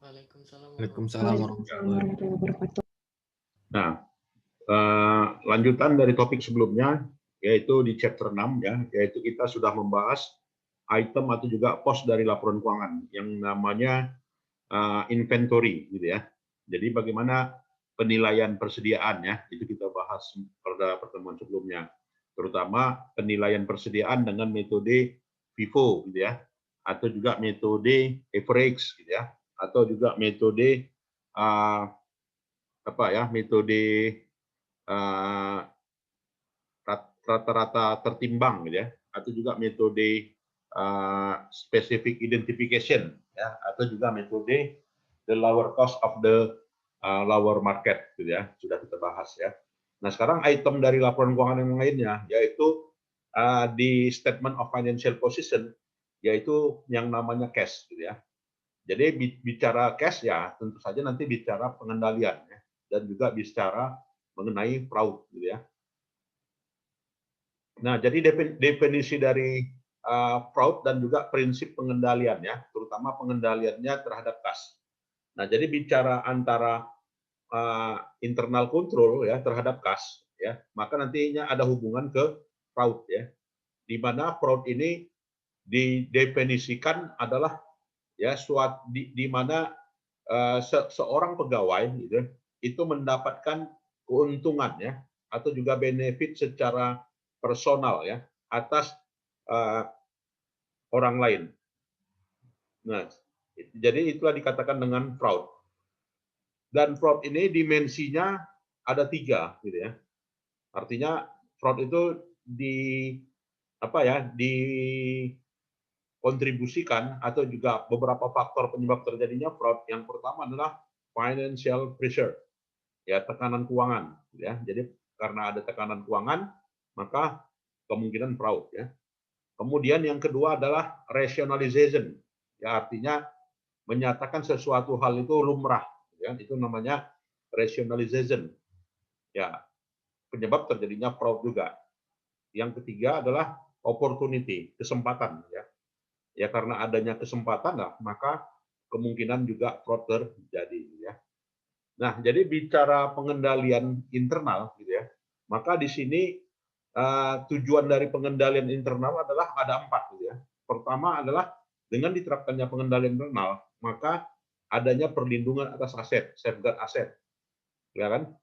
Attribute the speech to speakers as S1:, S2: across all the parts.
S1: Waalaikumsalam warahmatullahi wabarakatuh.
S2: Nah, lanjutan dari topik sebelumnya, yaitu di chapter 6 ya, yaitu kita sudah membahas item atau juga pos dari laporan keuangan yang namanya inventory gitu ya. Jadi bagaimana penilaian persediaan ya, itu kita bahas pada pertemuan sebelumnya. Terutama penilaian persediaan dengan metode FIFO gitu ya, atau juga metode average gitu ya, atau juga metode metode rata-rata tertimbang gitu ya, atau juga metode specific identification ya, atau juga metode the lower cost of the lower market gitu ya, sudah kita bahas ya. Nah, sekarang item dari laporan keuangan yang lainnya yaitu di statement of financial position, yaitu yang namanya cash gitu ya. Jadi bicara cash ya tentu saja nanti bicara pengendalian ya, dan juga bicara mengenai fraud gitu ya. Nah, jadi definisi dari fraud dan juga prinsip pengendalian ya, terutama pengendaliannya terhadap kas. Nah, jadi bicara antara internal control ya terhadap kas ya, maka nantinya ada hubungan ke fraud ya, di mana fraud ini didefinisikan adalah ya di mana seorang pegawai gitu itu mendapatkan keuntungan ya atau juga benefit secara personal ya atas orang lain. Nah, jadi itulah dikatakan dengan fraud. Dan fraud ini dimensinya ada 3 gitu ya. Artinya fraud itu dikontribusikan atau juga beberapa faktor penyebab terjadinya fraud. Yang pertama adalah financial pressure, ya tekanan keuangan, ya. Jadi karena ada tekanan keuangan, maka kemungkinan fraud, ya. Kemudian yang kedua adalah rationalization, ya artinya menyatakan sesuatu hal itu lumrah, ya itu namanya rationalization, ya penyebab terjadinya fraud juga. Yang ketiga adalah opportunity, kesempatan, ya. Ya karena adanya kesempatan lah, maka kemungkinan juga fraud terjadi, ya. Nah, jadi bicara pengendalian internal, gitu ya. Maka di sini tujuan dari pengendalian internal adalah ada 4, gitu ya. Pertama adalah dengan diterapkannya pengendalian internal, maka adanya perlindungan atas aset, safeguard aset, ya kan?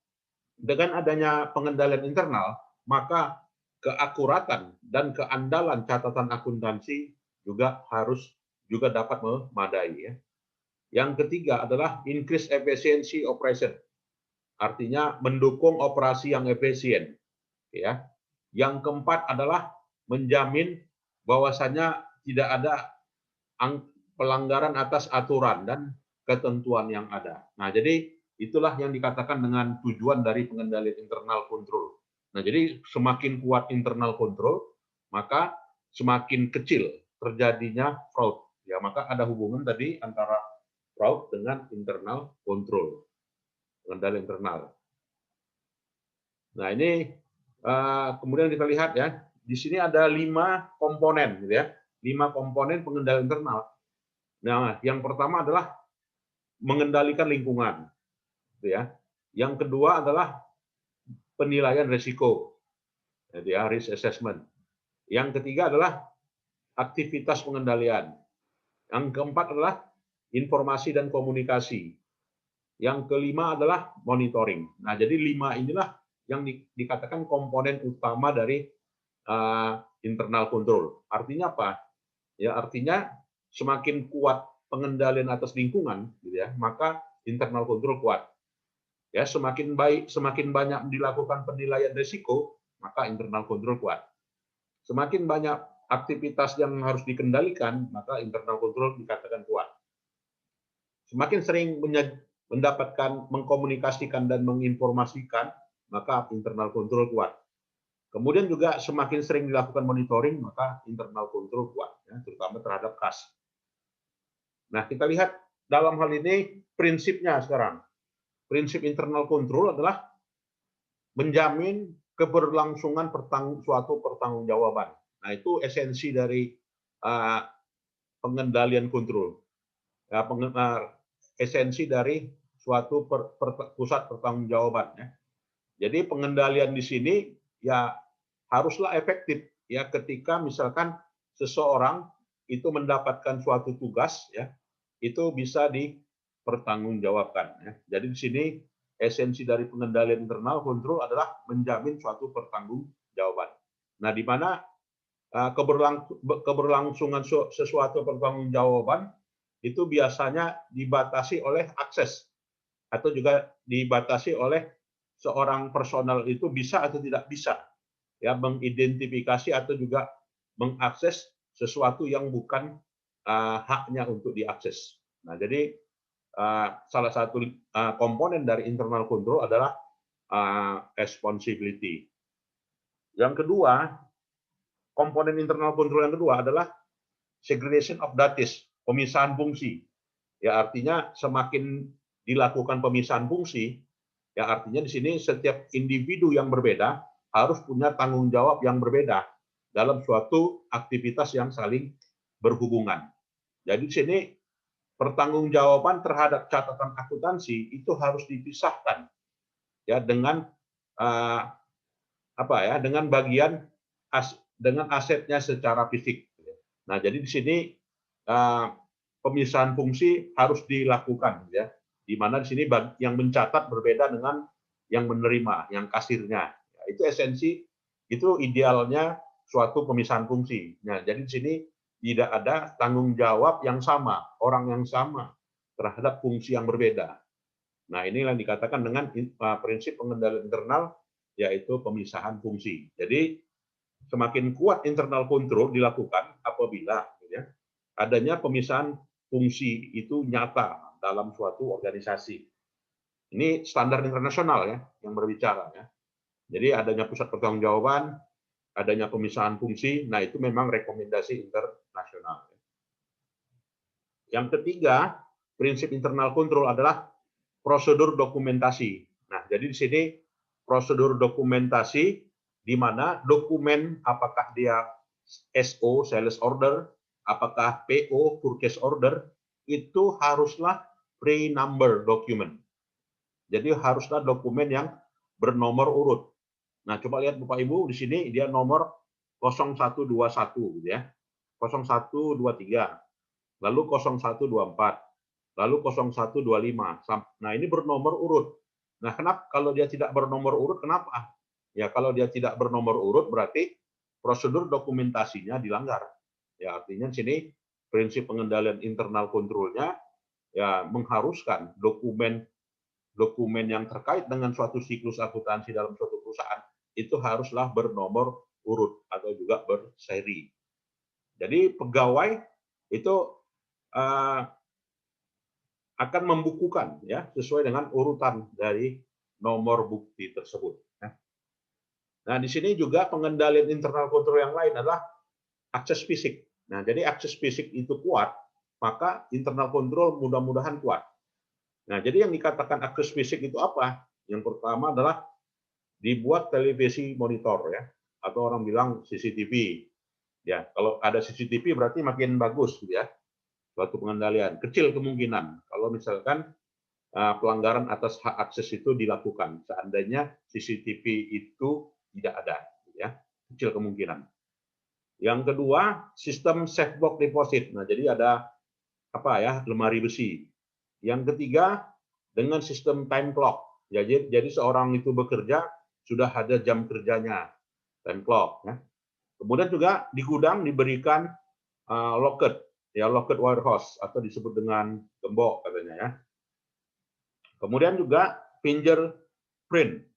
S2: Dengan adanya pengendalian internal, maka keakuratan dan keandalan catatan akuntansi juga harus juga dapat memadai, ya. Yang ketiga adalah increase efficiency operation, artinya mendukung operasi yang efisien, ya. Yang keempat adalah menjamin bahwasanya tidak ada pelanggaran atas aturan dan ketentuan yang ada. Nah, jadi itulah yang dikatakan dengan tujuan dari pengendalian internal control. Nah, jadi semakin kuat internal control, maka semakin kecil terjadinya fraud. Ya, maka ada hubungan tadi antara fraud dengan internal control, pengendalian internal. Nah, ini kemudian kita lihat ya, di sini ada 5 komponen, gitu ya, 5 komponen pengendalian internal. Nah, yang pertama adalah mengendalikan lingkungan, gitu ya. Yang kedua adalah penilaian risiko, jadi ya, risk assessment. Yang ketiga adalah aktivitas pengendalian. Yang keempat adalah informasi dan komunikasi. Yang kelima adalah monitoring. Nah, jadi 5 inilah yang dikatakan komponen utama dari internal control. Artinya apa? Ya, artinya semakin kuat pengendalian atas lingkungan, gitu ya, maka internal control kuat. Ya, semakin baik, semakin banyak dilakukan penilaian risiko, maka internal control kuat. Semakin banyak aktivitas yang harus dikendalikan, maka internal control dikatakan kuat. Semakin sering mendapatkan, mengkomunikasikan dan menginformasikan, maka internal control kuat. Kemudian juga semakin sering dilakukan monitoring, maka internal control kuat, ya, terutama terhadap kas. Nah, kita lihat dalam hal ini prinsipnya sekarang. Prinsip internal control adalah menjamin keberlangsungan suatu pertanggungjawaban. Nah, itu esensi dari pengendalian kontrol. Ya, esensi dari suatu pusat pertanggungjawaban ya. Jadi pengendalian di sini ya haruslah efektif ya ketika misalkan seseorang itu mendapatkan suatu tugas ya, itu bisa dipertanggungjawabkan ya. Jadi di sini esensi dari pengendalian internal kontrol adalah menjamin suatu pertanggungjawaban. Nah, di mana keberlangsungan sesuatu pertanggungjawaban itu biasanya dibatasi oleh akses atau juga dibatasi oleh seorang personal itu bisa atau tidak bisa ya mengidentifikasi atau juga mengakses sesuatu yang bukan haknya untuk diakses. Nah, jadi salah satu komponen dari internal control adalah responsibility. Yang kedua, komponen internal control yang kedua adalah segregation of duties, pemisahan fungsi. Ya artinya semakin dilakukan pemisahan fungsi, ya artinya di sini setiap individu yang berbeda harus punya tanggung jawab yang berbeda dalam suatu aktivitas yang saling berhubungan. Jadi di sini pertanggungjawaban terhadap catatan akuntansi itu harus dipisahkan ya dengan dengan bagian dengan asetnya secara fisik. Nah, jadi di sini pemisahan fungsi harus dilakukan ya, di mana di sini yang mencatat berbeda dengan yang menerima, yang kasirnya. Ya, itu esensi, itu idealnya suatu pemisahan fungsi. Nah, jadi di sini tidak ada tanggung jawab yang sama, orang yang sama terhadap fungsi yang berbeda. Nah, inilah yang dikatakan dengan prinsip pengendalian internal, yaitu pemisahan fungsi. Jadi semakin kuat internal control dilakukan apabila ya, adanya pemisahan fungsi itu nyata dalam suatu organisasi. Ini standar internasional ya yang berbicara ya. Jadi adanya pusat pertanggungjawaban, adanya pemisahan fungsi, nah itu memang rekomendasi internasional. Yang ketiga, prinsip internal control adalah prosedur dokumentasi. Nah, jadi di sini prosedur dokumentasi di mana dokumen apakah dia SO, sales order, apakah PO, purchase order, itu haruslah pre-number document. Jadi haruslah dokumen yang bernomor urut. Nah, coba lihat Bapak Ibu di sini dia nomor 0121 gitu ya. 0123, lalu 0124, lalu 0125. Nah, ini bernomor urut. Nah, kenapa kalau dia tidak bernomor urut kenapa? Ya, kalau dia tidak bernomor urut berarti prosedur dokumentasinya dilanggar. Ya, artinya di sini prinsip pengendalian internal kontrolnya ya mengharuskan dokumen yang terkait dengan suatu siklus akuntansi dalam suatu perusahaan itu haruslah bernomor urut atau juga berseri. Jadi pegawai itu akan membukukan ya sesuai dengan urutan dari nomor bukti tersebut. Nah, di sini juga pengendalian internal control yang lain adalah akses fisik. Nah, jadi akses fisik itu kuat, maka internal control mudah-mudahan kuat. Nah, jadi yang dikatakan akses fisik itu apa? Yang pertama adalah dibuat televisi monitor ya, atau orang bilang CCTV. Ya, kalau ada CCTV berarti makin bagus gitu ya. Suatu pengendalian. Kecil kemungkinan kalau misalkan pelanggaran atas hak akses itu dilakukan. Seandainya CCTV itu tidak ada, ya, kecil kemungkinan. Yang kedua, sistem safe box deposit. Nah, jadi ada lemari besi. Yang ketiga, dengan sistem time clock. Jadi seorang itu bekerja sudah ada jam kerjanya, time clock. Ya. Kemudian juga di gudang diberikan locket, ya locket warehouse atau disebut dengan gembok katanya ya. Kemudian juga fingerprint.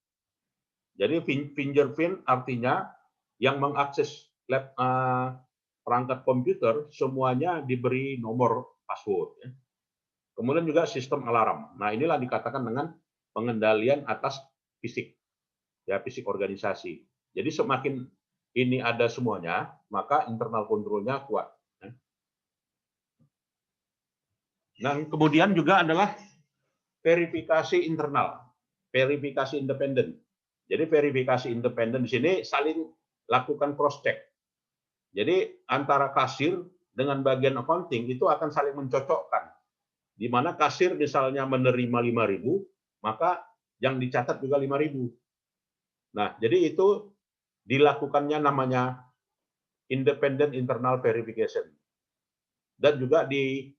S2: Jadi fingerprint artinya yang mengakses perangkat komputer semuanya diberi nomor password. Ya. Kemudian juga sistem alarm. Nah, inilah dikatakan dengan pengendalian atas fisik, ya fisik organisasi. Jadi semakin ini ada semuanya, maka internal kontrolnya kuat. Ya. Dan kemudian juga adalah verifikasi internal, verifikasi independen. Jadi verifikasi independen di sini saling lakukan cross check. Jadi antara kasir dengan bagian accounting itu akan saling mencocokkan. di mana kasir misalnya menerima 5.000, maka yang dicatat juga 5.000. Nah, jadi itu dilakukannya namanya independent internal verification. Dan juga di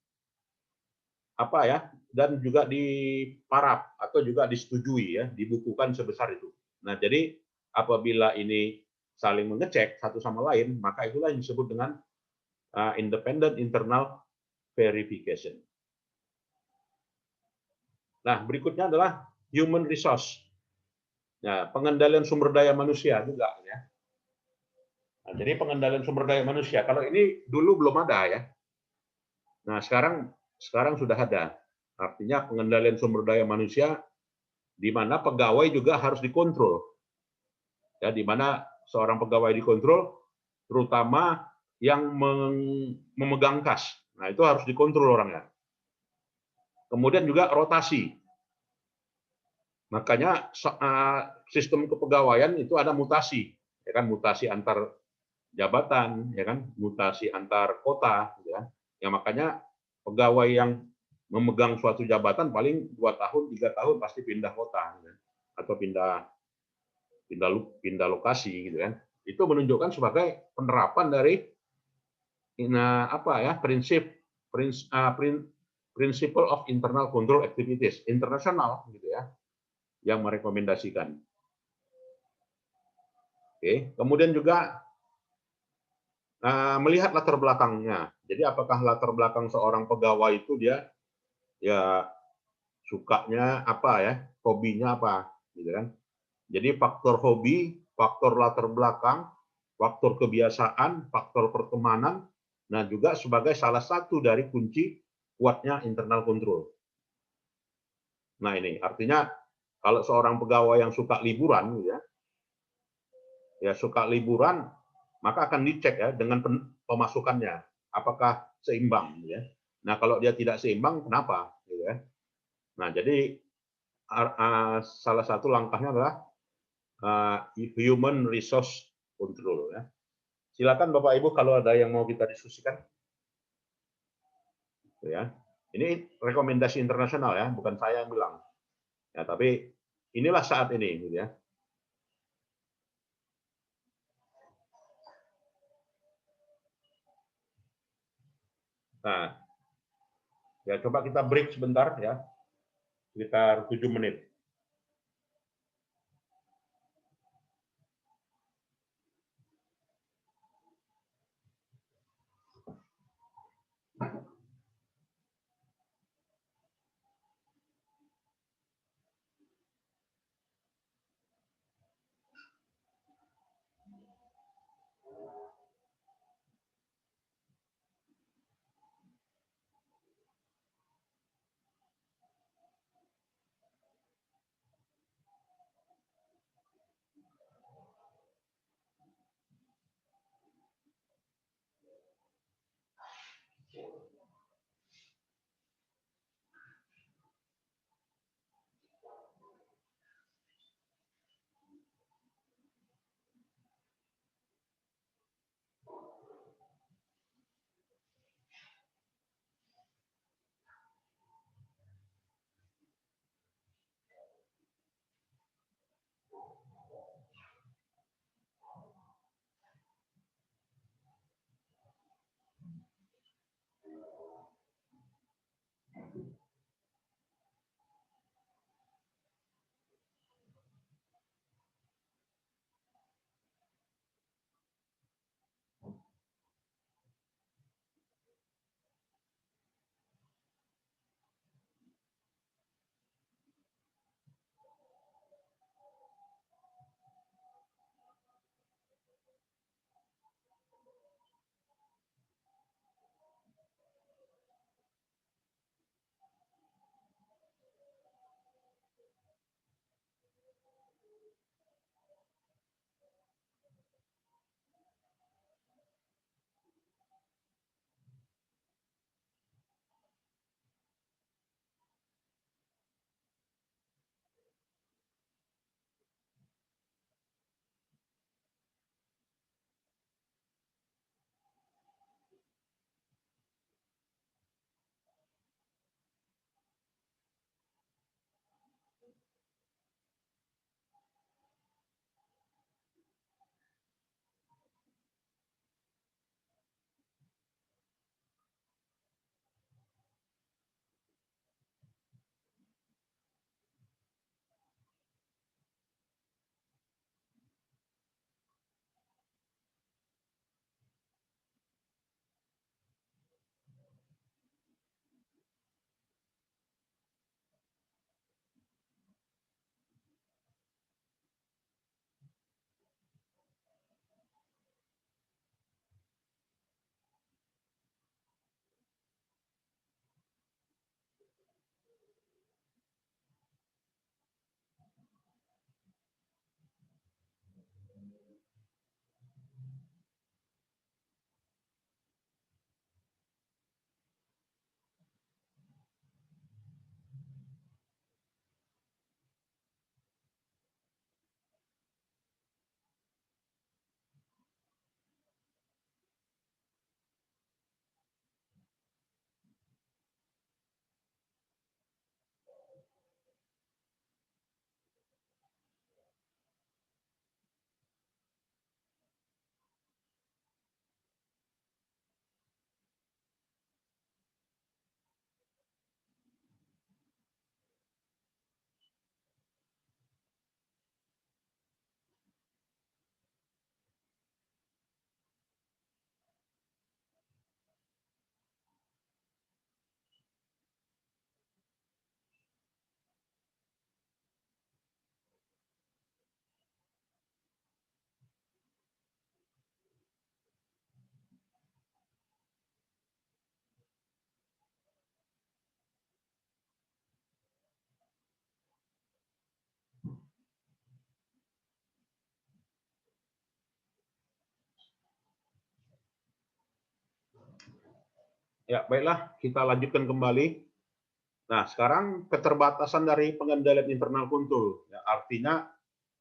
S2: apa ya? Dan juga diparaf atau juga disetujui ya, dibukukan sebesar itu. Nah, jadi apabila ini saling mengecek satu sama lain, maka itulah yang disebut dengan independent internal verification. Nah, berikutnya adalah human resource. Nah, pengendalian sumber daya manusia juga ya. Nah, jadi pengendalian sumber daya manusia, kalau ini dulu belum ada ya. Nah, sekarang sudah ada. Artinya pengendalian sumber daya manusia di mana pegawai juga harus dikontrol. Ya, di mana seorang pegawai dikontrol, terutama yang memegang kas. Nah, itu harus dikontrol orangnya. Kemudian juga rotasi. Makanya sistem kepegawaian itu ada mutasi, ya kan, mutasi antar jabatan, ya kan, mutasi antar kota, gitu kan. Ya makanya pegawai yang memegang suatu jabatan paling 2 tahun, 3 tahun pasti pindah kota, gitu kan, atau pindah lokasi, gitu kan. Itu menunjukkan sebagai penerapan dari apa ya, principle of internal control activities internasional, gitu ya, yang merekomendasikan. Oke, kemudian juga melihat latar belakangnya. Jadi apakah latar belakang seorang pegawai itu dia ya sukanya apa ya, hobinya apa, gitu kan. Jadi faktor hobi, faktor latar belakang, faktor kebiasaan, faktor pertemanan, nah juga sebagai salah satu dari kunci kuatnya internal control. Nah ini artinya kalau seorang pegawai yang suka liburan, ya suka liburan, maka akan dicek ya dengan pemasukannya, apakah seimbang, ya. Nah kalau dia tidak seimbang, kenapa, gitu ya. Nah jadi salah satu langkahnya adalah human resource control, ya. Silakan Bapak Ibu kalau ada yang mau kita diskusikan, ya. Ini rekomendasi internasional ya, bukan saya yang bilang, ya. Tapi inilah saat ini, gitu ya. Nah, ya coba kita break sebentar ya, sekitar 7 menit. Ya, baiklah, kita lanjutkan kembali. Nah, sekarang keterbatasan dari pengendalian internal kuntul. Ya, artinya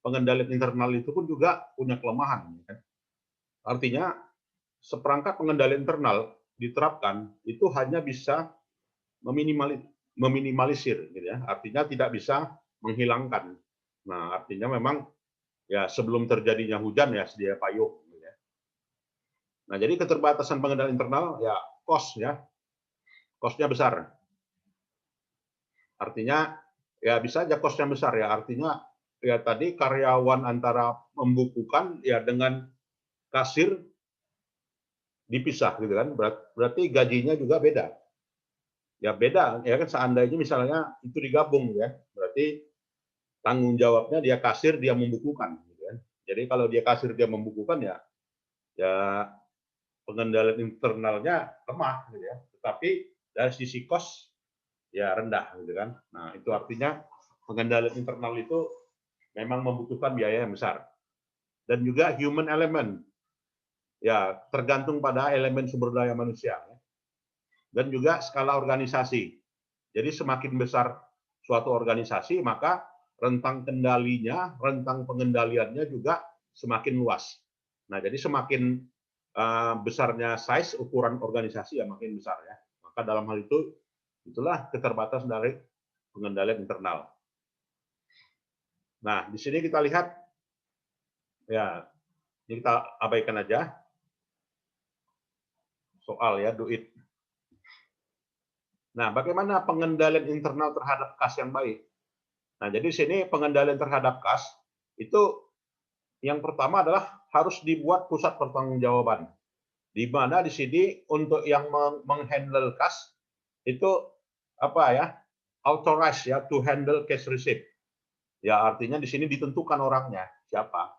S2: pengendalian internal itu pun juga punya kelemahan. Ya kan? Artinya seperangkat pengendalian internal diterapkan itu hanya bisa meminimalisir, gitu ya. Artinya tidak bisa menghilangkan. Nah, artinya memang ya sebelum terjadinya hujan ya sedia payung. Gitu ya. Nah, jadi keterbatasan pengendalian internal ya kosnya besar. Artinya ya bisa aja kosnya besar ya. Artinya ya tadi karyawan antara membukukan ya dengan kasir dipisah gitu kan. Berarti gajinya juga beda. Ya beda ya kan, seandainya misalnya itu digabung ya. Berarti tanggung jawabnya dia kasir, dia membukukan gitu kan. Jadi kalau dia kasir, dia membukukan ya pengendalian internalnya lemah gitu ya. Tetapi dari sisi kos ya rendah gitu kan. Nah, itu artinya pengendalian internal itu memang membutuhkan biaya yang besar. Dan juga human element. Ya, tergantung pada elemen sumber daya manusia. Dan juga skala organisasi. Jadi semakin besar suatu organisasi, maka rentang kendalinya, rentang pengendaliannya juga semakin luas. Nah, jadi semakin besarnya size ukuran organisasi ya makin besar ya. Maka dalam hal itu itulah keterbatasan dari pengendalian internal. Nah, di sini kita lihat ya, ini kita abaikan aja soal ya, do it. Nah, bagaimana pengendalian internal terhadap kas yang baik? Nah, jadi di sini pengendalian terhadap kas itu yang pertama adalah harus dibuat pusat pertanggungjawaban. Di mana di sini untuk yang menghandle kas itu apa ya? Authorized ya to handle cash receipt. Ya, artinya di sini ditentukan orangnya siapa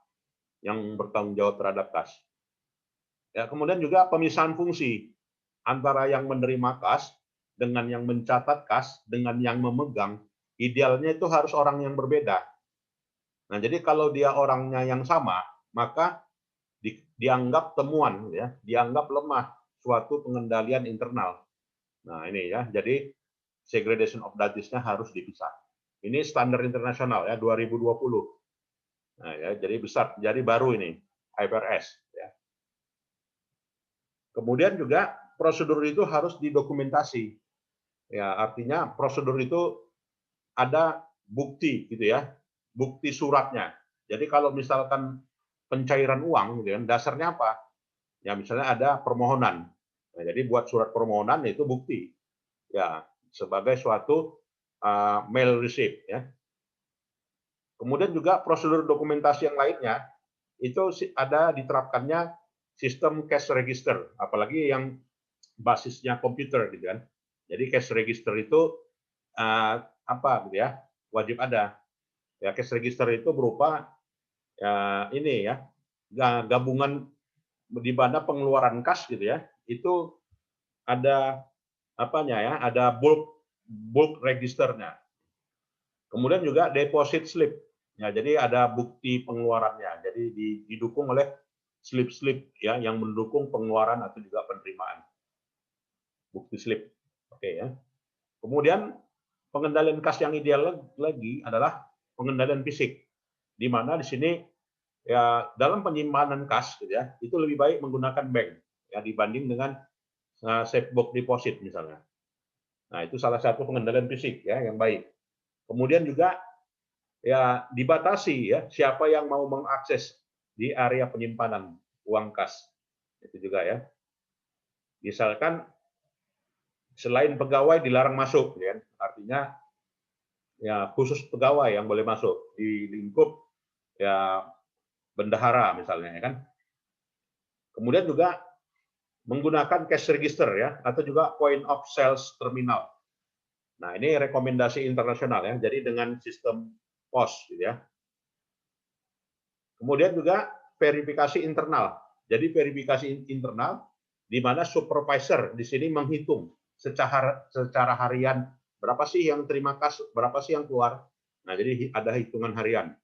S2: yang bertanggung jawab terhadap kas. Ya, kemudian juga pemisahan fungsi antara yang menerima kas dengan yang mencatat kas dengan yang memegang, idealnya itu harus orang yang berbeda. Nah, jadi kalau dia orangnya yang sama, maka dianggap temuan ya, dianggap lemah suatu pengendalian internal. Nah, ini ya. Jadi segregation of duties-nya harus dipisah. Ini standar internasional ya 2020. Nah, ya, jadi besar, jadi baru ini IFRS ya. Kemudian juga prosedur itu harus didokumentasi. Ya, artinya prosedur itu ada bukti gitu ya, bukti suratnya. Jadi kalau misalkan pencairan uang gitu kan, dasarnya apa? Ya misalnya ada permohonan. Nah, jadi buat surat permohonan itu bukti. Ya, sebagai suatu mail receipt ya. Kemudian juga prosedur dokumentasi yang lainnya itu ada diterapkannya sistem cash register, apalagi yang basisnya komputer gitu kan. Jadi cash register itu apa gitu ya, wajib ada. Ya, cash register itu berupa ya ini ya, gabungan di mana pengeluaran kas gitu ya, itu ada apanya ya, ada bulk registernya. Kemudian juga deposit slip. Ya, jadi ada bukti pengeluarannya. Jadi didukung oleh slip-slip ya yang mendukung pengeluaran atau juga penerimaan. Bukti slip. Oke ya. Kemudian pengendalian kas yang ideal lagi adalah pengendalian fisik. Di mana di sini ya dalam penyimpanan kas gitu ya, itu lebih baik menggunakan bank ya dibanding dengan safe box deposit misalnya. Nah, itu salah satu pengendalian fisik ya yang baik. Kemudian juga ya dibatasi ya siapa yang mau mengakses di area penyimpanan uang kas. Itu juga ya. Misalkan selain pegawai dilarang masuk ya. Artinya ya khusus pegawai yang boleh masuk di lingkup ya bendahara misalnya ya kan. Kemudian juga menggunakan cash register ya atau juga point of sales terminal. Nah, ini rekomendasi internasional ya. Jadi dengan sistem POS gitu ya. Kemudian juga verifikasi internal. Jadi verifikasi internal di mana supervisor di sini menghitung secara harian berapa sih yang terima kas, berapa sih yang keluar. Nah, jadi ada hitungan harian.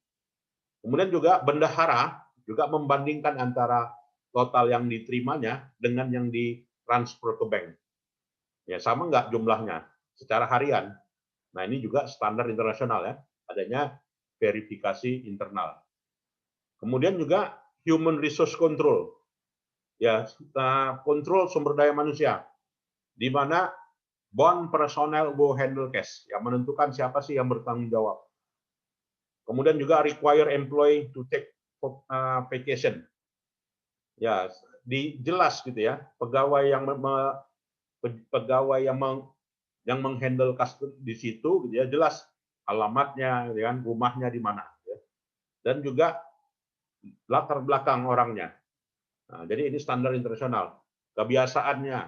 S2: Kemudian juga bendahara juga membandingkan antara total yang diterimanya dengan yang ditransfer ke bank. Ya, sama nggak jumlahnya secara harian. Nah, ini juga standar internasional ya, adanya verifikasi internal. Kemudian juga human resource control. Ya, kontrol sumber daya manusia, di mana bond personel will handle cash, yang menentukan siapa sih yang bertanggung jawab. Kemudian juga require employee to take vacation. Ya, dijelas gitu ya, pegawai yang menghandle kas di situ gitu ya, jelas alamatnya, ya kan, rumahnya di mana, ya. Dan juga latar belakang orangnya. Nah, jadi ini standar internasional, kebiasaannya,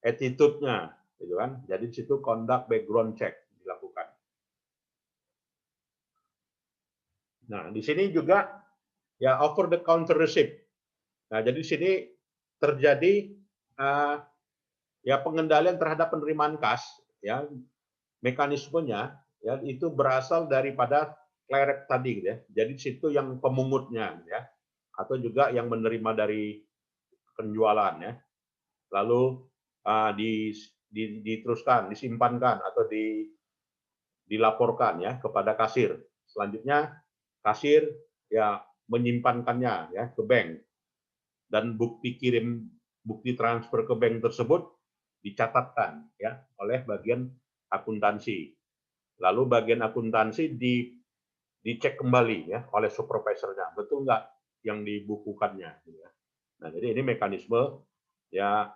S2: attitude-nya, gitu kan. Jadi di situ conduct background check dilakukan. Nah, di sini juga ya over the counter receipt. Nah, jadi di sini terjadi ya pengendalian terhadap penerimaan kas, ya mekanismenya ya itu berasal daripada clerk tadi gitu ya. Jadi di situ yang pemungutnya ya, atau juga yang menerima dari penjualan ya. Lalu diteruskan, disimpankan atau dilaporkan ya kepada kasir. Selanjutnya kasir ya menyimpankannya ya ke bank, dan bukti transfer ke bank tersebut dicatatkan ya oleh bagian akuntansi. Lalu bagian akuntansi dicek kembali ya oleh supervisornya, betul nggak yang dibukukannya. Ya. Nah, jadi ini mekanisme ya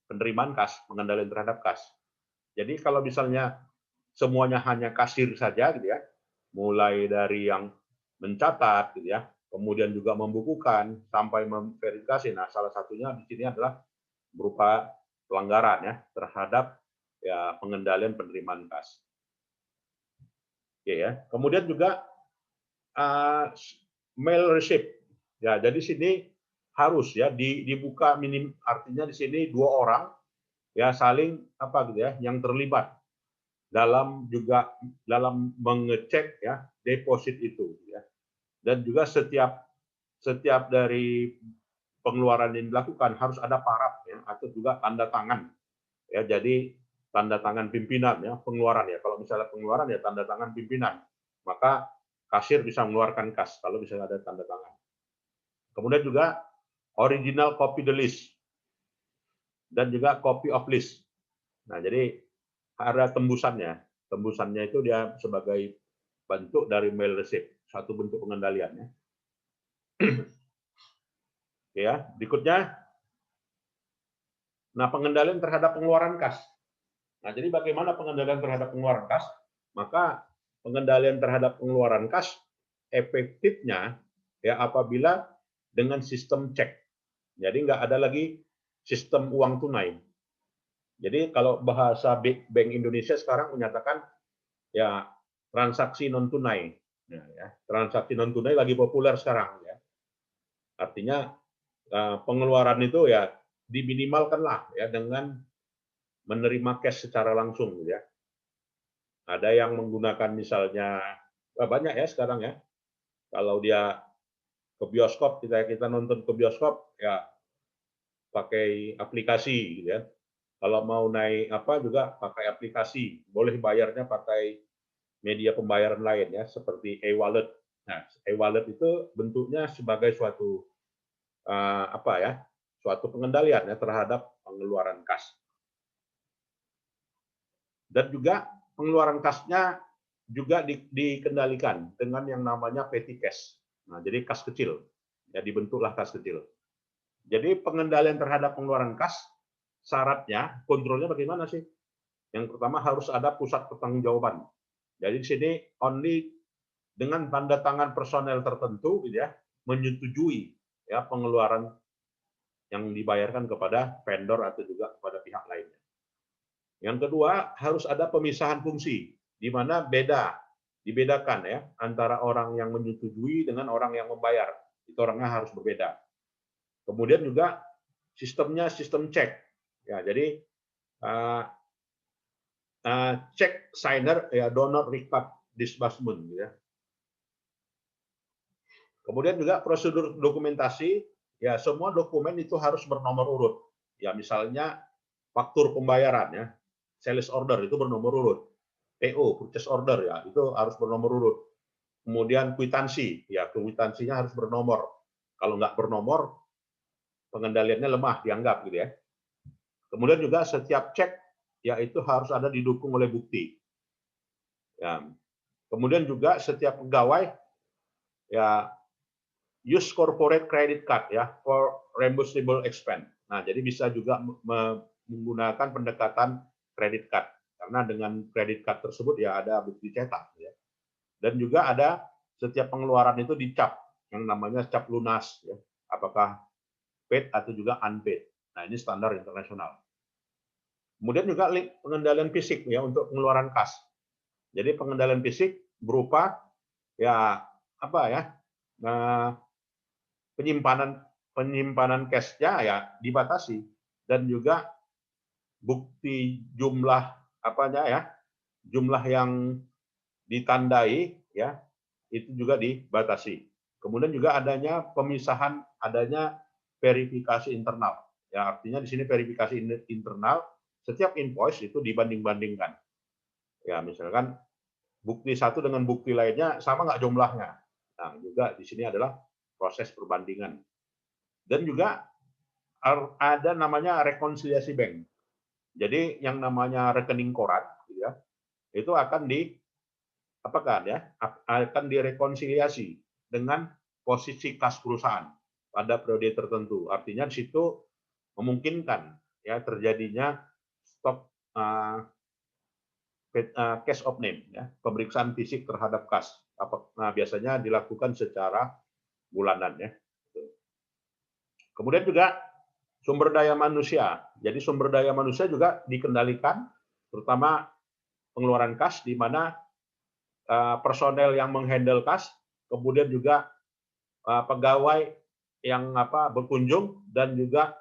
S2: penerimaan kas, pengendalian terhadap kas. Jadi kalau misalnya semuanya hanya kasir saja gitu ya, mulai dari yang mencatat gitu ya, kemudian juga membukukan sampai memverifikasi. Nah, salah satunya di sini adalah berupa pelanggaran ya terhadap ya pengendalian penerimaan kas. Oke ya. Kemudian juga mail receipt. Ya, jadi sini harus ya dibuka minim, artinya di sini 2 orang ya saling apa gitu ya yang terlibat dalam mengecek ya deposit itu ya. Dan juga setiap dari pengeluaran yang dilakukan harus ada paraf ya atau juga tanda tangan ya. Jadi tanda tangan pimpinan ya pengeluaran ya. Kalau misalnya pengeluaran ya tanda tangan pimpinan, maka kasir bisa mengeluarkan kas kalau misalnya ada tanda tangan. Kemudian juga original copy the list dan juga copy of list. Nah, jadi ada tembusannya. Tembusannya itu dia sebagai bentuk dari mail receipt, satu bentuk pengendaliannya. Ya, berikutnya, nah pengendalian terhadap pengeluaran kas. Nah, jadi bagaimana pengendalian terhadap pengeluaran kas? Maka pengendalian terhadap pengeluaran kas efektifnya ya apabila dengan sistem cek. Jadi nggak ada lagi sistem uang tunai. Jadi kalau bahasa Bank Indonesia sekarang menyatakan ya transaksi non tunai. Nah, ya, transaksi non tunai lagi populer sekarang ya. Artinya pengeluaran itu ya diminimalkanlah ya dengan menerima cash secara langsung ya. Ada yang menggunakan misalnya banyak ya sekarang ya. Kalau dia ke bioskop, kita nonton ke bioskop ya pakai aplikasi gitu ya. Kalau mau naik apa juga pakai aplikasi, boleh bayarnya pakai media pembayaran lain ya seperti e-wallet. Nah, e-wallet itu bentuknya sebagai suatu apa ya? Suatu pengendalian ya terhadap pengeluaran kas. Dan juga pengeluaran kasnya juga dikendalikan dengan yang namanya petty cash. Nah, jadi kas kecil. Ya dibentuklah kas kecil. Jadi pengendalian terhadap pengeluaran kas, syaratnya, kontrolnya bagaimana sih? Yang pertama harus ada pusat pertanggungjawaban. Jadi di sini only dengan tanda tangan personel tertentu, gitu ya, menyetujui ya pengeluaran yang dibayarkan kepada vendor atau juga kepada pihak lainnya. Yang kedua harus ada pemisahan fungsi, di mana dibedakan ya antara orang yang menyetujui dengan orang yang membayar. Itu orangnya harus berbeda. Kemudian juga sistemnya sistem cek. Ya, jadi check signer ya donor record disbursement ya. Kemudian juga prosedur dokumentasi ya semua dokumen itu harus bernomor urut. Ya misalnya faktur pembayaran ya, sales order itu bernomor urut, PO purchase order ya itu harus bernomor urut. Kemudian kwitansi ya, kwitansinya harus bernomor. Kalau nggak bernomor, pengendaliannya lemah dianggap gitu ya. Kemudian juga setiap cek ya itu harus ada didukung oleh bukti. Ya. Kemudian juga setiap pegawai ya use corporate credit card ya for reimbursable expense. Nah, jadi bisa juga menggunakan pendekatan credit card karena dengan credit card tersebut ya ada bukti cetak ya. Dan juga ada setiap pengeluaran itu dicap yang namanya cap lunas ya. Apakah paid atau juga unpaid. Nah, ini standar internasional. Kemudian juga pengendalian fisik ya untuk pengeluaran kas. Jadi pengendalian fisik berupa ya apa ya? Penyimpanan cash-nya ya dibatasi dan juga bukti jumlah apanya ya? Jumlah yang ditandai ya itu juga dibatasi. Kemudian juga adanya pemisahan, adanya verifikasi internal. Ya artinya di sini verifikasi internal setiap invoice itu dibanding-bandingkan. Ya misalkan bukti satu dengan bukti lainnya sama nggak jumlahnya. Nah juga di sini adalah proses perbandingan. Dan juga ada namanya rekonsiliasi bank. Jadi yang namanya rekening koran, ya, itu akan akan direkonsiliasi dengan posisi kas perusahaan pada periode tertentu. Artinya di situ memungkinkan ya terjadinya stok cash of name, ya, pemeriksaan fisik terhadap kas. Nah, biasanya dilakukan secara bulanan ya. Kemudian juga sumber daya manusia. Jadi sumber daya manusia juga dikendalikan, terutama pengeluaran kas, di mana personel yang menghandle kas, kemudian juga pegawai yang berkunjung dan juga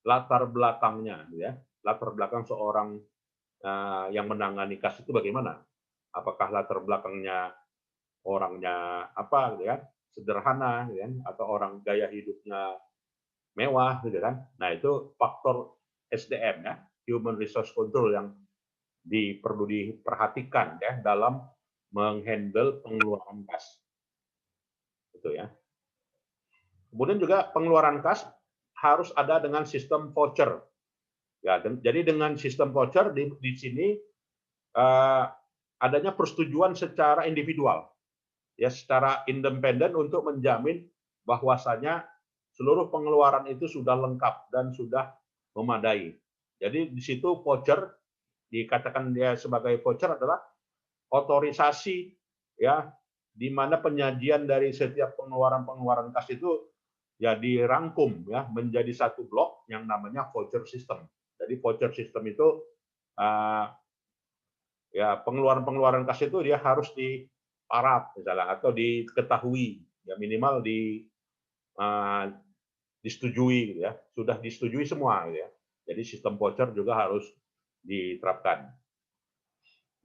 S2: latar belakangnya, ya, latar belakang seorang yang menangani kas itu bagaimana? Apakah latar belakangnya orangnya apa, gitu kan, sederhana, gitu kan, atau orang gaya hidupnya mewah, gitu kan? Nah itu faktor SDM ya, Human Resource Control yang perlu diperhatikan ya dalam menghandle pengeluaran kas. Itu ya. Kemudian juga pengeluaran kas harus ada dengan sistem voucher. Ya, jadi dengan sistem voucher di sini adanya persetujuan secara individual, ya secara independen untuk menjamin bahwasanya seluruh pengeluaran itu sudah lengkap dan sudah memadai. Jadi di situ voucher dikatakan dia sebagai voucher adalah otorisasi ya di mana penyajian dari setiap pengeluaran kas itu ya dirangkum ya menjadi satu blok yang namanya voucher system. Jadi voucher system itu ya pengeluaran kas itu dia harus diparaf misalnya atau diketahui ya minimal disetujui gitu ya, sudah disetujui semua gitu ya. Jadi sistem voucher juga harus diterapkan.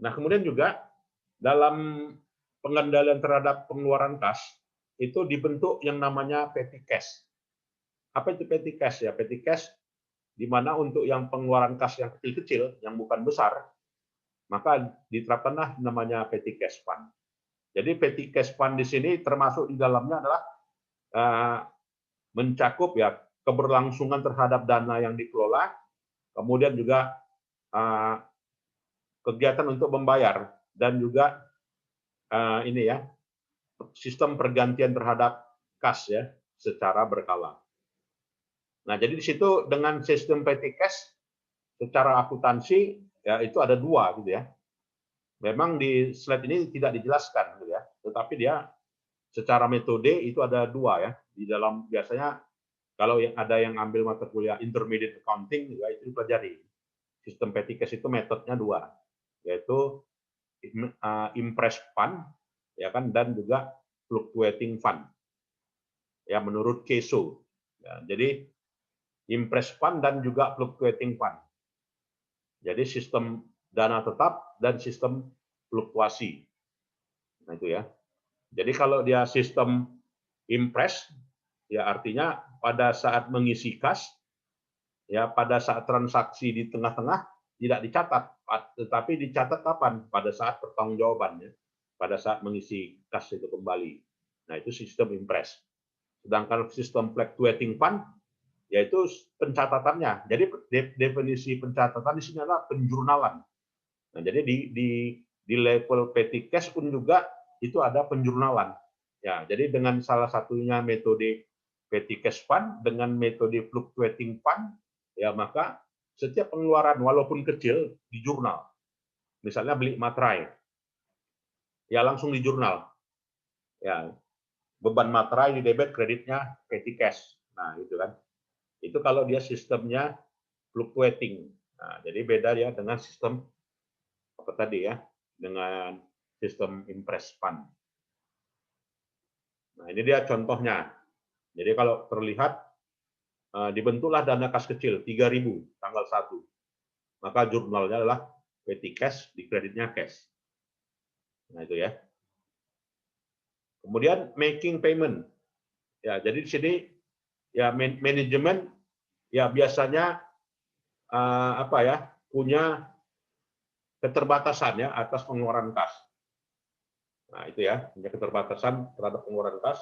S2: Nah, kemudian juga dalam pengendalian terhadap pengeluaran kas itu dibentuk yang namanya petty cash. Apa itu petty cash ya? Petty cash di mana untuk yang pengeluaran kas yang kecil-kecil, yang bukan besar, maka diterapkanlah namanya petty cash fund. Jadi petty cash fund di sini termasuk di dalamnya adalah mencakup ya keberlangsungan terhadap dana yang dikelola, kemudian juga kegiatan untuk membayar dan juga ini ya sistem pergantian terhadap kas ya secara berkala. Nah, jadi di situ dengan sistem petty cash secara akuntansi ya itu ada dua gitu ya. Memang di slide ini tidak dijelaskan gitu ya, tetapi dia secara metode itu ada dua ya. Di dalam biasanya kalau yang ada yang ambil mata kuliah intermediate accounting juga itu dipelajari. Sistem petty cash itu metodenya dua, yaitu impress fund ya kan dan juga fluctuating fund. Ya menurut Keso. Ya, jadi impress fund dan juga fluctuating fund. Jadi sistem dana tetap dan sistem fluktuasi. Nah itu ya. Jadi kalau dia sistem impress ya artinya pada saat mengisi kas ya pada saat transaksi di tengah-tengah tidak dicatat, tetapi dicatat kapan? Pada saat pertanggungjawabannya, pada saat mengisi kas itu kembali. Nah, itu sistem impress. Sedangkan sistem fluctuating fund yaitu pencatatannya. Jadi definisi pencatatan di sini adalah penjurnalan. Nah, jadi di level petty cash pun juga itu ada penjurnalan. Ya, jadi dengan salah satunya metode petty cash fund dengan metode fluctuating fund, ya maka setiap pengeluaran walaupun kecil di jurnal. Misalnya beli materai, ya langsung di jurnal. Ya, beban materai di debit, kreditnya petty cash. Nah, itu kan. Itu kalau dia sistemnya fluctuating. Nah, jadi beda ya dengan sistem apa tadi ya, dengan sistem impress fund. Nah, ini dia contohnya. Jadi kalau terlihat dibentuklah dana kas kecil 3.000 tanggal 1. Maka jurnalnya adalah petty cash, di kreditnya cash. Nah, itu ya. Kemudian making payment. Ya, jadi di sini ya manajemen ya biasanya apa ya, punya keterbatasan ya atas pengeluaran kas. Nah, itu ya, punya keterbatasan terhadap pengeluaran kas.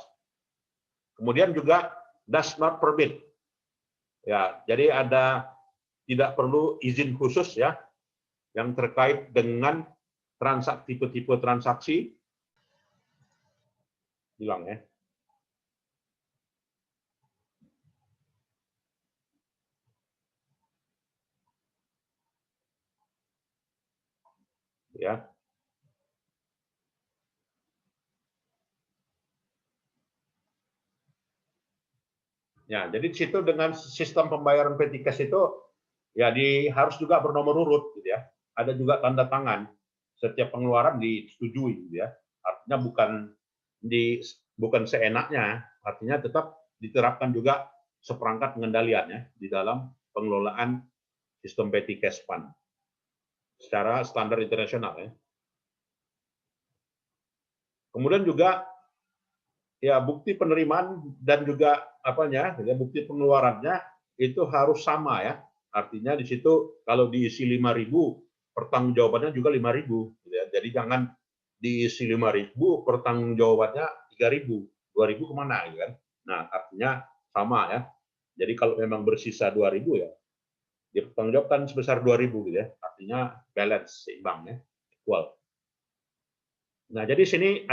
S2: Kemudian juga does not permit. Ya, jadi ada tidak perlu izin khusus ya yang terkait dengan tipe-tipe transaksi. Hilang ya. Ya. Ya, jadi di situ dengan sistem pembayaran petty cash itu ya harus juga bernomor urut gitu ya. Ada juga tanda tangan setiap pengeluaran disetujui gitu ya. Artinya bukan seenaknya, artinya tetap diterapkan juga seperangkat pengendaliannya di dalam pengelolaan sistem petty cash fund secara standar internasional ya. Kemudian juga ya bukti penerimaan dan juga bukti pengeluarannya itu harus sama ya. Artinya di situ kalau diisi 5.000, pertanggungjawabannya juga 5.000 gitu ya. Jadi jangan diisi 5.000, pertanggungjawabannya 3.000, 2.000 kemana gitu kan. Nah, artinya sama ya. Jadi kalau memang bersisa 2.000 ya dipertanggungjawabkan sebesar 2.000 gitu ya. Artinya balance, seimbang ya, equal. Nah, jadi sini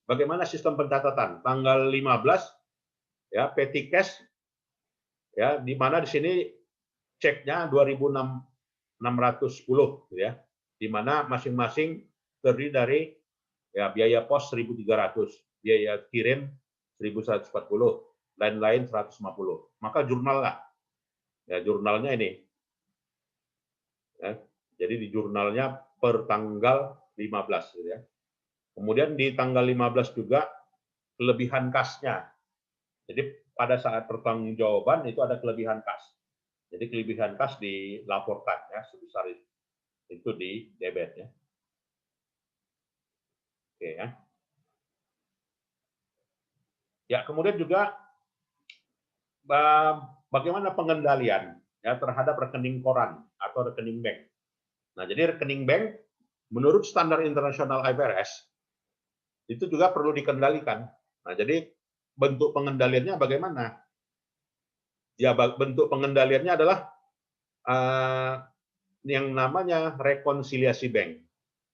S2: bagaimana sistem pencatatan? Tanggal 15 ya petty cash ya, di mana di sini ceknya 2.610 gitu ya. Di mana masing-masing terdiri dari ya biaya pos 1.300, biaya kirim 1.140, lain-lain 150. Maka jurnal lah. Ya, jurnalnya ini. Ya, jadi di jurnalnya per tanggal 15 gitu ya. Kemudian di tanggal 15 juga kelebihan kasnya. Jadi pada saat pertanggungjawaban itu ada kelebihan kas. Jadi kelebihan kas dilaporkan ya sebesar itu di debit ya. Oke ya. Ya, kemudian juga bagaimana pengendalian ya terhadap rekening koran atau rekening bank. Nah, jadi rekening bank menurut standar internasional IFRS itu juga perlu dikendalikan. Nah, jadi bentuk pengendaliannya bagaimana? Ya, bentuk pengendaliannya adalah yang namanya rekonsiliasi bank.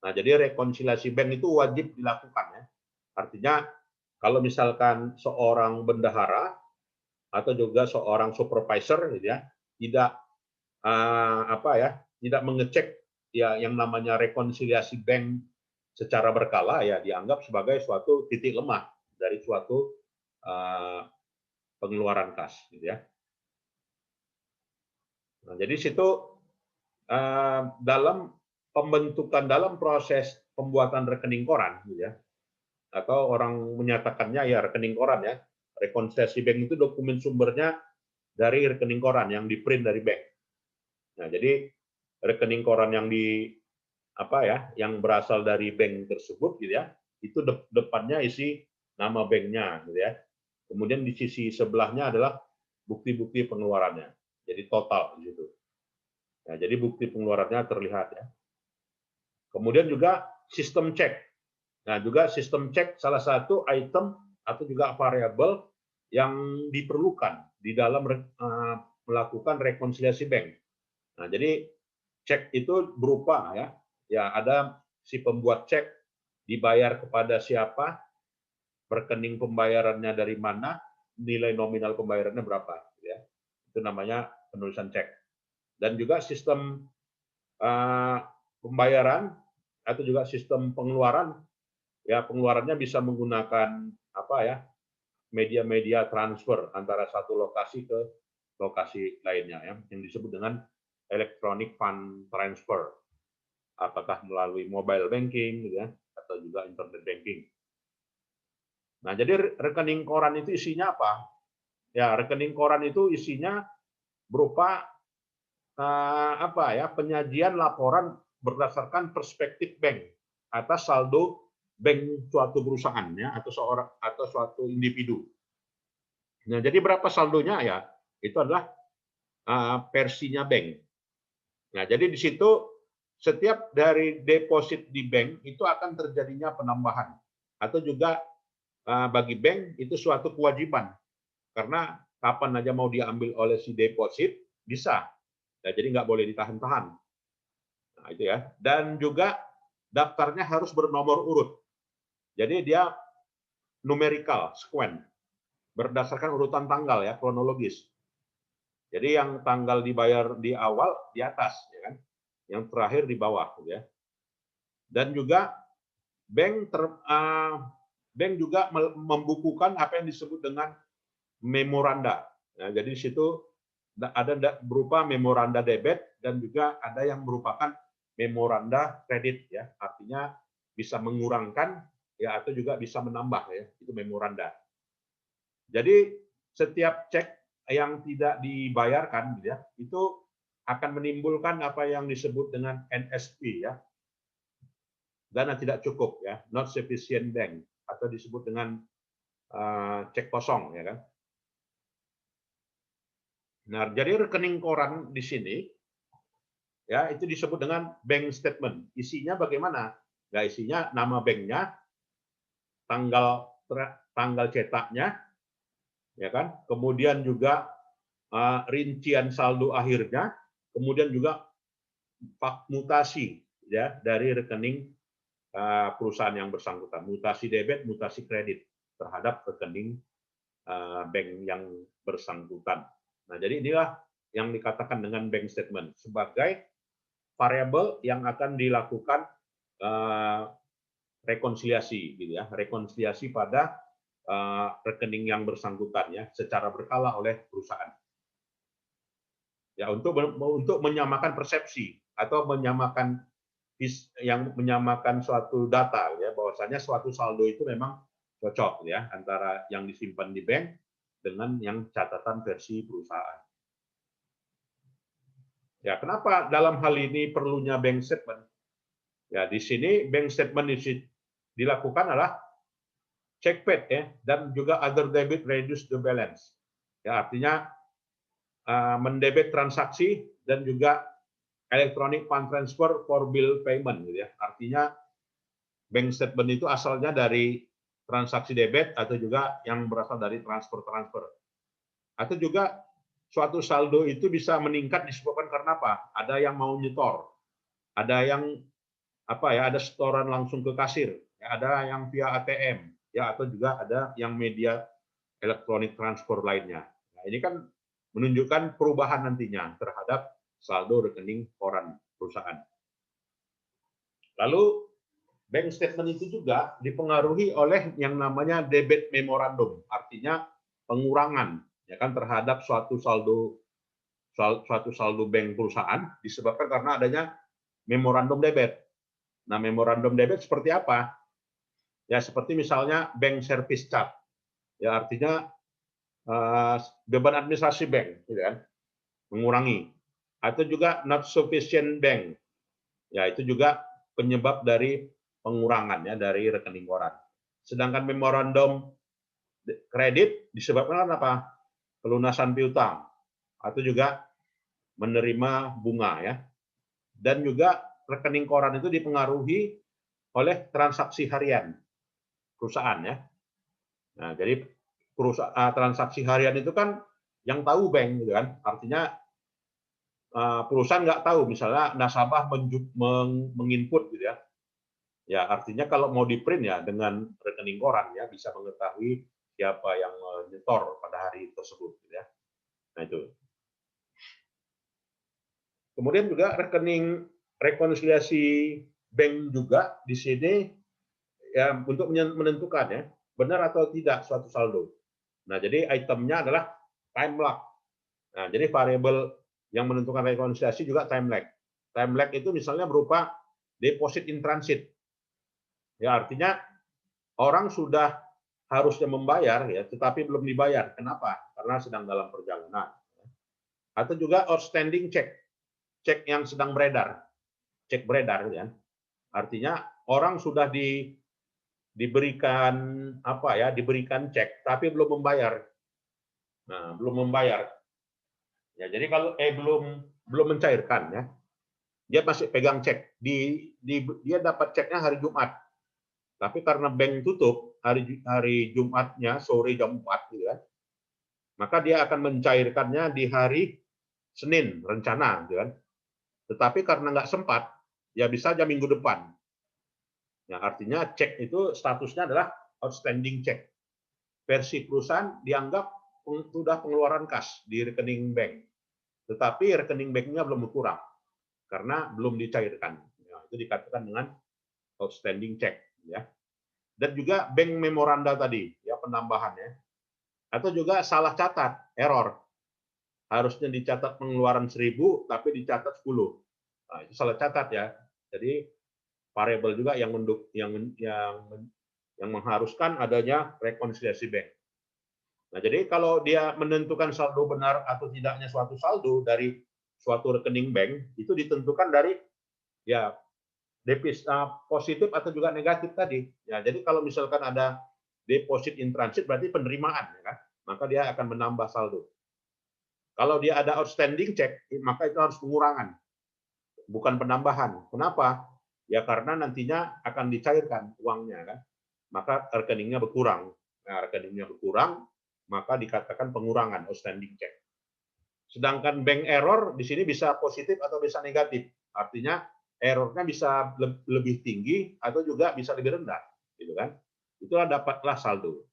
S2: Nah, jadi rekonsiliasi bank itu wajib dilakukan ya. Artinya kalau misalkan seorang bendahara atau juga seorang supervisor gitu ya, tidak tidak mengecek ya yang namanya rekonsiliasi bank secara berkala ya dianggap sebagai suatu titik lemah dari suatu pengeluaran kas gitu ya. Nah, jadi situ dalam pembentukan dalam proses pembuatan rekening koran gitu ya, atau orang menyatakannya ya rekening koran ya, rekonsiliasi bank itu dokumen sumbernya dari rekening koran yang di-print dari bank. Nah, jadi rekening koran yang yang berasal dari bank tersebut gitu ya, itu depannya isi nama banknya gitu ya. Kemudian di sisi sebelahnya adalah bukti-bukti pengeluarannya. Jadi total di situ. Nah, jadi bukti pengeluarannya terlihat ya. Kemudian juga sistem cek. Nah, juga sistem cek salah satu item atau juga variabel yang diperlukan di dalam melakukan rekonsiliasi bank. Nah, jadi cek itu berupa ya ada si pembuat cek dibayar kepada siapa, rekening pembayarannya dari mana, nilai nominal pembayarannya berapa, ya. Itu namanya penulisan cek. Dan juga sistem pembayaran atau juga sistem pengeluaran, ya pengeluarannya bisa menggunakan media-media transfer antara satu lokasi ke lokasi lainnya, ya, yang disebut dengan electronic fund transfer, apakah melalui mobile banking, ya, atau juga internet banking. Nah, jadi rekening koran itu isinya apa? Ya, rekening koran itu isinya berupa penyajian laporan berdasarkan perspektif bank atas saldo bank suatu perusahaan, ya, atau suatu individu. Nah, jadi berapa saldonya, ya? Itu adalah versinya bank. Nah, jadi di situ setiap dari deposit di bank itu akan terjadinya penambahan, atau juga bagi bank itu suatu kewajiban, karena kapan aja mau diambil oleh si deposit bisa. Nah, jadi nggak boleh ditahan-tahan. Nah, itu ya. Dan juga daftarnya harus bernomor urut. Jadi dia numerical sequence, berdasarkan urutan tanggal, ya, kronologis. Jadi yang tanggal dibayar di awal di atas, ya kan? Yang terakhir di bawah, ya. Dan juga bank juga membukukan apa yang disebut dengan memoranda. Nah, jadi di situ ada berupa memoranda debit dan juga ada yang merupakan memoranda kredit, ya. Artinya bisa mengurangkan, ya, atau juga bisa menambah, ya. Itu memoranda. Jadi setiap cek yang tidak dibayarkan, ya, itu akan menimbulkan apa yang disebut dengan NSP, ya. Dana tidak cukup, ya, not sufficient bank, atau disebut dengan cek kosong, ya kan. Nah, jadi rekening koran di sini, ya, itu disebut dengan bank statement. Isinya bagaimana? Ya, isinya nama banknya, tanggal cetaknya, ya kan. Kemudian juga rincian saldo akhirnya, kemudian juga mutasi, ya, dari rekening perusahaan yang bersangkutan, mutasi debit, mutasi kredit terhadap rekening bank yang bersangkutan. Nah, jadi inilah yang dikatakan dengan bank statement sebagai variabel yang akan dilakukan rekonsiliasi, gitu ya, rekonsiliasi pada rekening yang bersangkutan, ya, secara berkala oleh perusahaan. Ya, untuk menyamakan persepsi atau menyamakan suatu data, ya, bahwasanya suatu saldo itu memang cocok, ya, antara yang disimpan di bank dengan yang catatan versi perusahaan. Ya, kenapa dalam hal ini perlunya bank statement? Ya, di sini bank statement dilakukan adalah check paid, ya, dan juga other debit reduce the balance. Ya, artinya mendebit transaksi dan juga electronic fund transfer for bill payment, gitu ya. Artinya bank statement itu asalnya dari transaksi debit atau juga yang berasal dari transfer. Atau juga suatu saldo itu bisa meningkat disebabkan karena apa? Ada yang mau nyetor, ada yang ada setoran langsung ke kasir, ya, ada yang via ATM, ya, atau juga ada yang media elektronik transfer lainnya. Nah, ini kan menunjukkan perubahan nantinya terhadap saldo rekening koran perusahaan. Lalu bank statement itu juga dipengaruhi oleh yang namanya debit memorandum, artinya pengurangan, ya kan, terhadap suatu saldo bank perusahaan disebabkan karena adanya memorandum debit. Nah, memorandum debit seperti apa? Ya, seperti misalnya bank service charge, ya, artinya beban administrasi bank, gitu kan, mengurangi. Atau juga not sufficient bank, ya, itu juga penyebab dari pengurangan, ya, dari rekening koran. Sedangkan memorandum kredit disebabkan apa? pelunasan piutang, atau juga menerima bunga ya. Dan juga rekening koran itu dipengaruhi oleh transaksi harian perusahaan ya. Nah, jadi transaksi harian itu kan yang tahu bank gitu kan. Artinya perusahaan nggak tahu misalnya nasabah menginput gitu ya. Ya, artinya kalau mau di-print ya dengan rekening koran ya bisa mengetahui siapa yang menyetor pada hari tersebut gitu ya. Nah, itu. Kemudian juga rekening rekonsiliasi bank juga di sini ya untuk menentukan ya benar atau tidak suatu saldo. Nah, jadi itemnya adalah time lag. Nah, jadi variabel yang menentukan rekonsiliasi juga time lag. Time lag itu misalnya berupa deposit in transit. Ya, artinya orang sudah harusnya membayar ya, tetapi belum dibayar. Kenapa? Karena sedang dalam perjalanan. Atau juga outstanding check, cek yang sedang beredar, cek beredar ya. Artinya orang sudah diberikan apa ya, diberikan cek tapi belum membayar. Nah, belum membayar. Ya, jadi kalau belum mencairkan ya. Dia masih pegang cek. Dia dapat ceknya hari Jumat. Tapi karena bank tutup hari Jumatnya sore jam 4 gitu kan. Maka dia akan mencairkannya di hari Senin rencana gitu kan. Tetapi karena nggak sempat, ya bisa aja minggu depan. Ya, artinya cek itu statusnya adalah outstanding check. Versi perusahaan dianggap sudah pengeluaran kas di rekening bank. Tetapi rekening banknya belum berkurang karena belum dicairkan. Ya, itu dikatakan dengan outstanding check. Ya. Dan juga bank memoranda tadi, ya penambahannya. Atau juga salah catat, error. Harusnya dicatat pengeluaran 1.000, tapi dicatat 10. Nah, itu salah catat ya. Jadi variabel juga yang mengharuskan adanya rekonsiliasi bank. Nah, jadi kalau dia menentukan saldo benar atau tidaknya suatu saldo dari suatu rekening bank itu ditentukan dari ya positif atau juga negatif tadi. Ya, jadi kalau misalkan ada deposit in transit berarti penerimaan ya kan? Maka dia akan menambah saldo. Kalau dia ada outstanding check, maka itu harus pengurangan, bukan penambahan. Kenapa? Ya karena nantinya akan dicairkan uangnya kan. Maka rekeningnya berkurang. Nah, rekeningnya berkurang, maka dikatakan pengurangan outstanding check. Sedangkan bank error di sini bisa positif atau bisa negatif. Artinya errornya bisa lebih tinggi atau juga bisa lebih rendah, gitu kan? Itulah dapatlah saldo.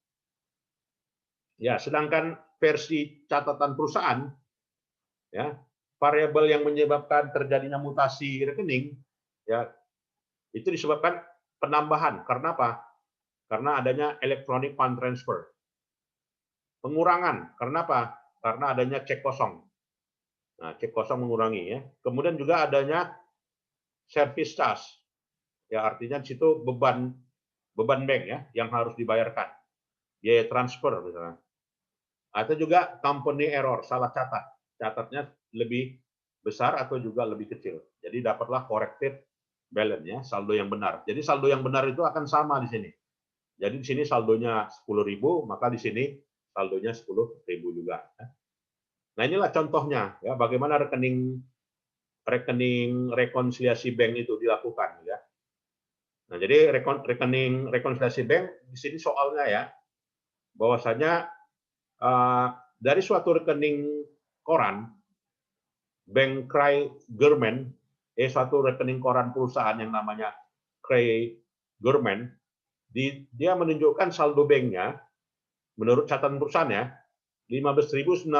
S2: Ya, sedangkan versi catatan perusahaan, ya variabel yang menyebabkan terjadinya mutasi rekening, ya itu disebabkan penambahan. Karena apa? Karena adanya electronic fund transfer. Pengurangan. Karena apa? Karena adanya cek kosong. Nah, cek kosong mengurangi ya. Kemudian juga adanya service charge. Ya, artinya di situ beban bank ya yang harus dibayarkan. Biaya transfer misalnya. Atau juga company error, salah catat. Catatnya lebih besar atau juga lebih kecil. Jadi dapatlah corrected balance ya, saldo yang benar. Jadi saldo yang benar itu akan sama di sini. Jadi di sini saldonya 10.000, maka di sini saldonya 10.000 juga. Nah, inilah contohnya ya bagaimana rekening rekonsiliasi bank itu dilakukan ya. Nah, jadi rekening rekonsiliasi bank di sini soalnya ya bahwasanya dari suatu rekening koran Bank Cray German, suatu rekening koran perusahaan yang namanya Cray German, dia menunjukkan saldo banknya menurut catatan perusahaannya 15.907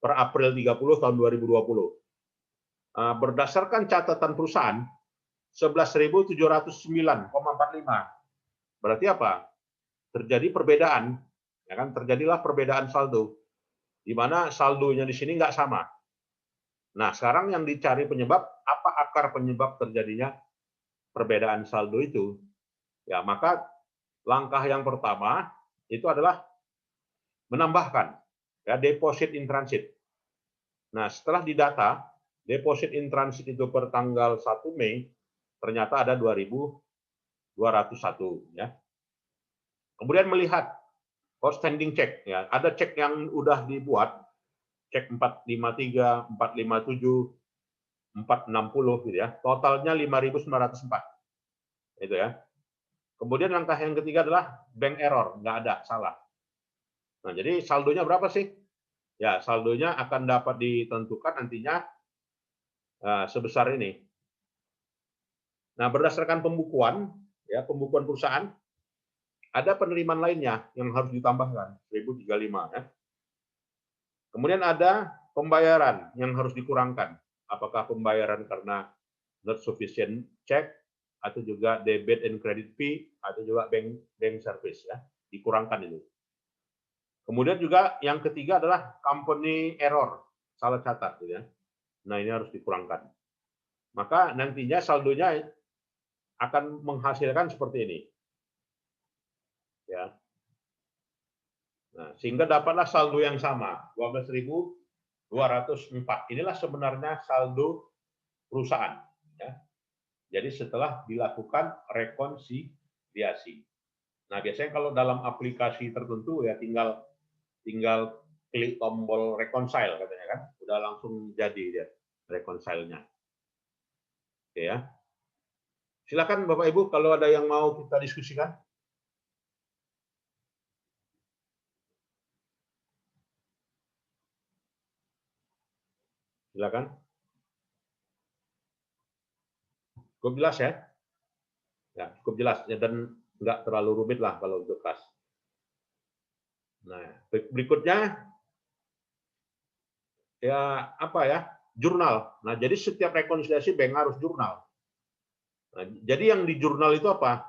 S2: per April 30 tahun 2020. Berdasarkan catatan perusahaan 11.709,45. Berarti apa? Terjadi perbedaan, ya kan? Terjadilah perbedaan saldo, di mana saldonya di sini nggak sama. Nah, sekarang yang dicari penyebab, apa akar penyebab terjadinya perbedaan saldo itu? Ya, maka langkah yang pertama itu adalah menambahkan ya deposit in transit. Nah, setelah didata deposit in transit itu per tanggal 1 Mei ternyata ada 2.201 ya. Kemudian melihat outstanding check ya. Ada cek yang udah dibuat, cek 453, 457, 460 gitu ya. Totalnya 5.904. Itu ya. Kemudian langkah yang ketiga adalah bank error, nggak ada, salah. Nah, jadi saldonya berapa sih? Ya, saldonya akan dapat ditentukan nantinya sebesar ini. Nah, berdasarkan pembukuan, ya pembukuan perusahaan, ada penerimaan lainnya yang harus ditambahkan 1035 ya. Kemudian ada pembayaran yang harus dikurangkan. Apakah pembayaran karena not sufficient check atau juga debit and credit fee atau juga bank service ya, dikurangkan itu. Kemudian juga yang ketiga adalah company error, salah catat gitu ya. Nah, ini harus dikurangkan. Maka nantinya saldonya akan menghasilkan seperti ini. Ya. Nah, sehingga dapatlah saldo yang sama, 12.204. Inilah sebenarnya saldo perusahaan. Ya. Jadi setelah dilakukan rekonsiliasi. Nah, biasanya kalau dalam aplikasi tertentu ya tinggal klik tombol reconcile katanya kan, udah langsung jadi dia reconcile-nya. Oke ya. Silakan Bapak Ibu kalau ada yang mau kita diskusikan. Silakan. Cukup jelas ya? Ya, cukup jelas ya, dan nggak terlalu rumit lah kalau untuk kas. Nah, berikutnya ya apa ya? Jurnal. Nah, jadi setiap rekonsiliasi bank harus jurnal. Nah, jadi yang di jurnal itu apa?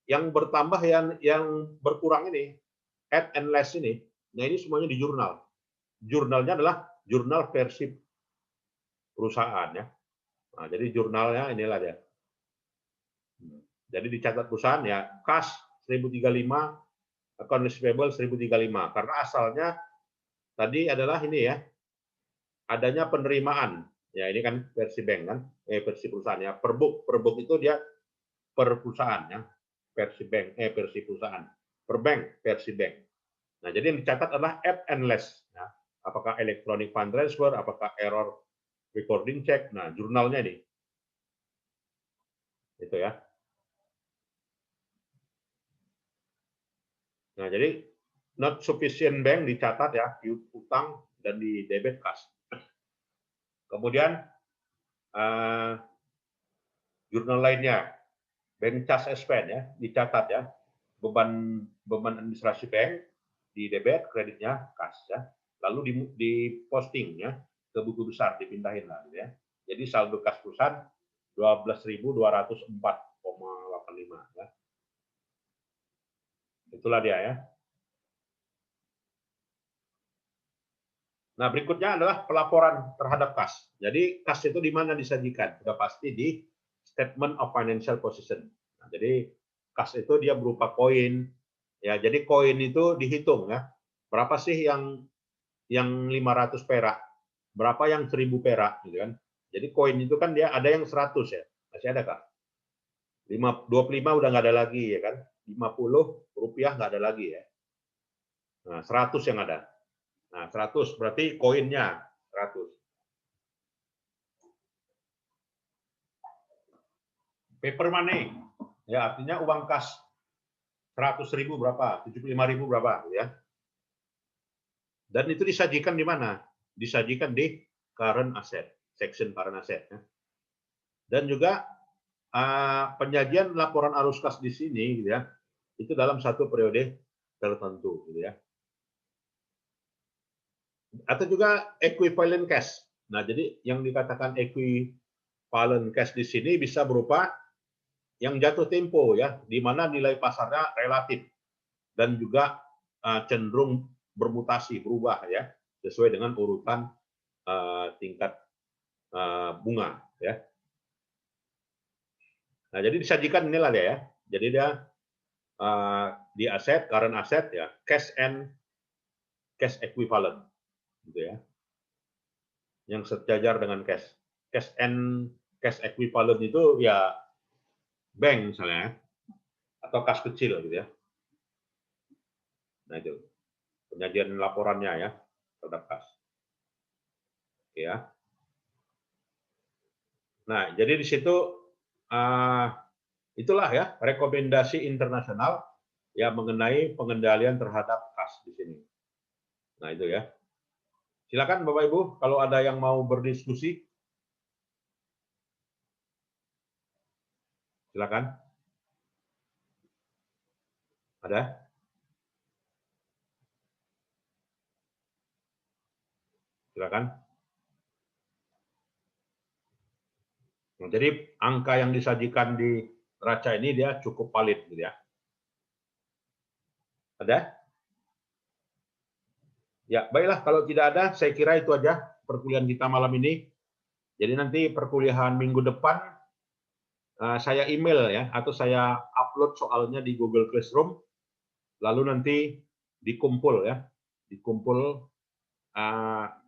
S2: Yang bertambah yang berkurang ini, add and less ini. Nah, ini semuanya di jurnal. Jurnalnya adalah jurnal versi perusahaan ya. Nah, jadi jurnalnya inilah dia. Jadi dicatat perusahaan ya, kas 1035, account receivable 1035. Karena asalnya tadi adalah ini ya, adanya penerimaan. Ya ini kan versi bank kan, versi perusahaan ya. Per book itu dia per perusahaan ya, versi bank, versi perusahaan. Per bank, versi bank. Nah, jadi yang dicatat adalah add and less. Ya. Apakah electronic fund transfer, apakah error recording check. Nah, jurnalnya nih. Itu ya. Nah, jadi not sufficient bank dicatat ya, di utang dan di debit kas. Kemudian jurnal lainnya, bank charge expense ya, dicatat ya, beban administrasi bank di debit, kreditnya kas ya, lalu di posting ya ke buku besar, dipindahin lah gitu ya. Jadi saldo kas perusahaan 12.204,85 ya. Itulah dia ya. Nah, berikutnya adalah pelaporan terhadap kas. Jadi, kas itu di mana disajikan? Sudah pasti di Statement of Financial Position. Nah, jadi, kas itu dia berupa koin. Ya, jadi koin itu dihitung ya. Berapa sih yang 500 perak? Berapa yang 1000 perak gitu kan. Jadi koin itu kan dia ada yang 100 ya. Masih ada Kak? 25 udah nggak ada lagi ya kan. 50 rupiah nggak ada lagi ya. Nah, 100 yang ada. Nah, 100 berarti koinnya 100. Paper money, ya artinya uang kas 100.000 berapa, 75.000 berapa, ya. Dan itu disajikan di mana? Disajikan di current asset, section current asset. Ya. Dan juga penyajian laporan arus kas di sini, gitu ya, itu dalam satu periode tertentu, gitu ya. Atau juga equivalent cash. Nah, jadi yang dikatakan equivalent cash di sini bisa berupa yang jatuh tempo ya, di mana nilai pasarnya relatif dan juga cenderung bermutasi, berubah ya, sesuai dengan urutan tingkat bunga ya. Nah, jadi disajikan inilah dia ya. Jadi dia di aset, current asset ya, cash and cash equivalent gitu ya. Yang sejajar dengan cash. Cash and cash equivalent itu ya bank misalnya atau kas kecil gitu ya. Nah itu penyajian laporannya ya terhadap kas. Oke ya. Nah jadi di situ itulah ya rekomendasi internasional ya mengenai pengendalian terhadap kas di sini. Nah itu ya. Silakan Bapak Ibu kalau ada yang mau berdiskusi. Silakan. Ada? Silakan. Nah, jadi angka yang disajikan di neraca ini dia cukup valid gitu ya. Ada? Ya, baiklah kalau tidak ada saya kira itu aja perkuliahan kita malam ini. Jadi nanti perkuliahan minggu depan saya email ya atau saya upload soalnya di Google Classroom lalu nanti dikumpul ya. Dikumpul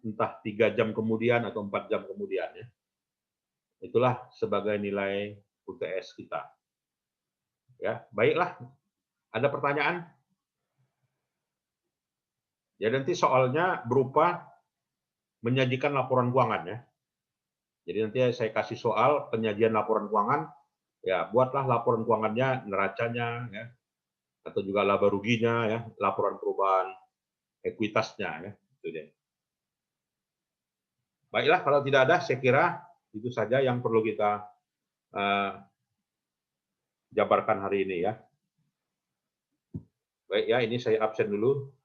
S2: entah 3 jam kemudian atau 4 jam kemudian ya. Itulah sebagai nilai UTS kita. Ya, baiklah. Ada pertanyaan? Ya nanti soalnya berupa menyajikan laporan keuangan ya. Jadi nanti saya kasih soal penyajian laporan keuangan, ya buatlah laporan keuangannya, neracanya ya, atau juga laba ruginya ya, laporan perubahan ekuitasnya ya. Itu deh. Baiklah kalau tidak ada, saya kira itu saja yang perlu kita jabarkan hari ini ya. Baik ya, ini saya absen dulu.